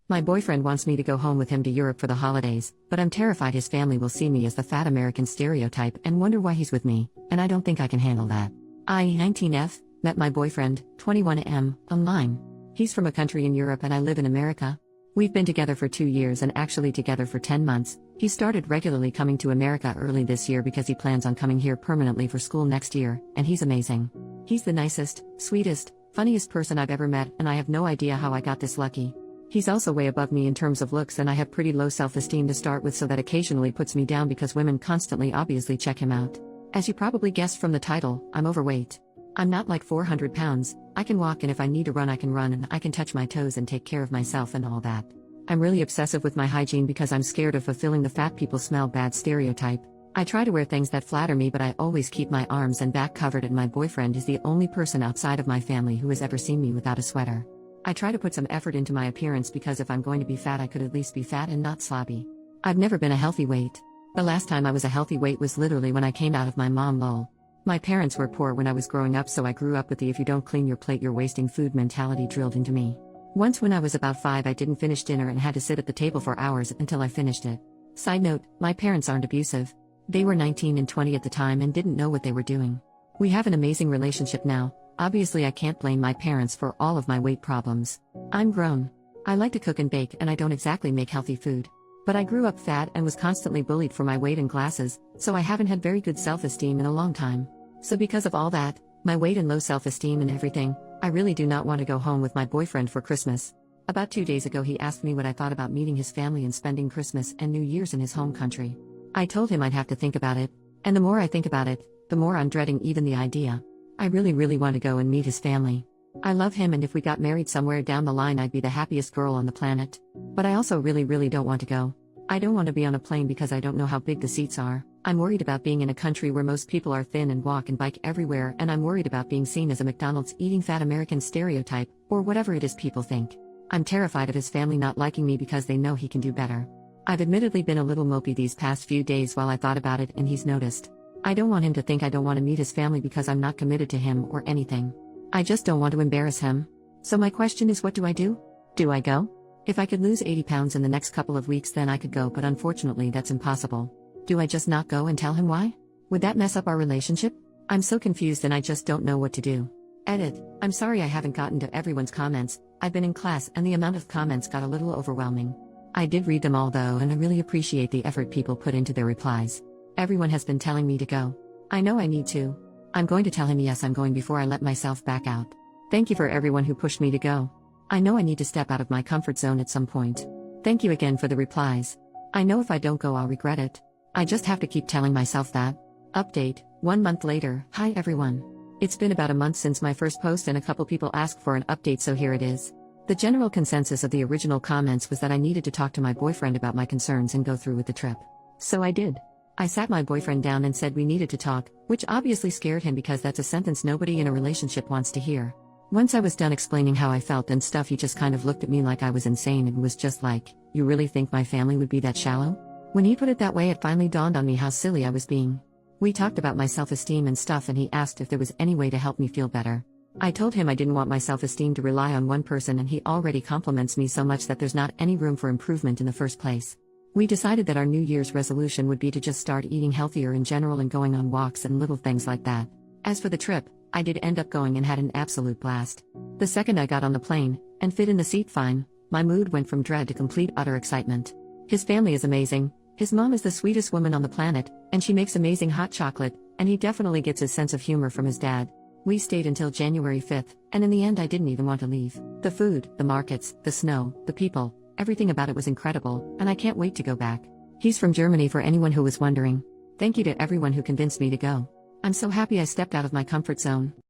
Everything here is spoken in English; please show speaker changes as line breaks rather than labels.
My boyfriend wants me to go home with him to Europe for the holidays, but I'm terrified his family will see me as the fat American stereotype and wonder why he's with me, and I don't think I can handle that. I, 19F, met my boyfriend, 21M, online. He's from a country in Europe and I live in America. We've been together for 2 years and actually together for 10 months. He started regularly coming to America early this year because he plans on coming here permanently for school next year, and he's amazing. He's the nicest, sweetest, funniest person I've ever met, and I have no idea how I got this lucky. He's also way above me in terms of looks, and I have pretty low self-esteem to start with, so that occasionally puts me down because women constantly obviously check him out. As you probably guessed from the title, I'm overweight. I'm not like 400 pounds, I can walk, and if I need to run I can run, and I can touch my toes and take care of myself and all that. I'm really obsessive with my hygiene because I'm scared of fulfilling the fat people smell bad stereotype. I try to wear things that flatter me, but I always keep my arms and back covered, and my boyfriend is the only person outside of my family who has ever seen me without a sweater. I try to put some effort into my appearance because if I'm going to be fat I could at least be fat and not sloppy. I've never been a healthy weight. The last time I was a healthy weight was literally when I came out of my mom lol. My parents were poor when I was growing up, so I grew up with the if you don't clean your plate you're wasting food mentality drilled into me. Once when I was about 5 I didn't finish dinner and had to sit at the table for hours until I finished it. Side note, my parents aren't abusive. They were 19 and 20 at the time and didn't know what they were doing. We have an amazing relationship now. Obviously I can't blame my parents for all of my weight problems. I'm grown. I like to cook and bake, and I don't exactly make healthy food. But I grew up fat and was constantly bullied for my weight and glasses, so I haven't had very good self-esteem in a long time. So because of all that, my weight and low self-esteem and everything, I really do not want to go home with my boyfriend for Christmas. About 2 days ago he asked me what I thought about meeting his family and spending Christmas and New Year's in his home country. I told him I'd have to think about it, and the more I think about it, the more I'm dreading even the idea. I really want to go and meet his family. I love him, and if we got married somewhere down the line I'd be the happiest girl on the planet. But I also really don't want to go. I don't want to be on a plane because I don't know how big the seats are. I'm worried about being in a country where most people are thin and walk and bike everywhere, and I'm worried about being seen as a McDonald's eating fat American stereotype, or whatever it is people think. I'm terrified of his family not liking me because they know he can do better. I've admittedly been a little mopey these past few days while I thought about it, and he's noticed. I don't want him to think I don't want to meet his family because I'm not committed to him or anything. I just don't want to embarrass him. So my question is, what do I do? Do I go? If I could lose 80 pounds in the next couple of weeks then I could go, but unfortunately that's impossible. Do I just not go and tell him why? Would that mess up our relationship? I'm so confused and I just don't know what to do. Edit. I'm sorry I haven't gotten to everyone's comments. I've been in class and the amount of comments got a little overwhelming. I did read them all though, and I really appreciate the effort people put into their replies. Everyone has been telling me to go. I know I need to. I'm going to tell him yes I'm going before I let myself back out. Thank you for everyone who pushed me to go. I know I need to step out of my comfort zone at some point. Thank you again for the replies. I know if I don't go I'll regret it. I just have to keep telling myself that. Update, 1 month later. Hi everyone. It's been about a month since my first post and a couple people asked for an update, so here it is. The general consensus of the original comments was that I needed to talk to my boyfriend about my concerns and go through with the trip. So I did. I sat my boyfriend down and said we needed to talk, which obviously scared him because that's a sentence nobody in a relationship wants to hear. Once I was done explaining how I felt and stuff, he just kind of looked at me like I was insane and was just like, "You really think my family would be that shallow?" When he put it that way it finally dawned on me how silly I was being. We talked about my self-esteem and stuff, and he asked if there was any way to help me feel better. I told him I didn't want my self-esteem to rely on one person, and he already compliments me so much that there's not any room for improvement in the first place. We decided that our New Year's resolution would be to just start eating healthier in general and going on walks and little things like that. As for the trip, I did end up going and had an absolute blast. The second I got on the plane, and fit in the seat fine, my mood went from dread to complete utter excitement. His family is amazing. His mom is the sweetest woman on the planet, and she makes amazing hot chocolate, and he definitely gets his sense of humor from his dad. We stayed until January 5th, and in the end I didn't even want to leave. The food, the markets, the snow, the people, everything about it was incredible, and I can't wait to go back. He's from Germany for anyone who was wondering. Thank you to everyone who convinced me to go. I'm so happy I stepped out of my comfort zone.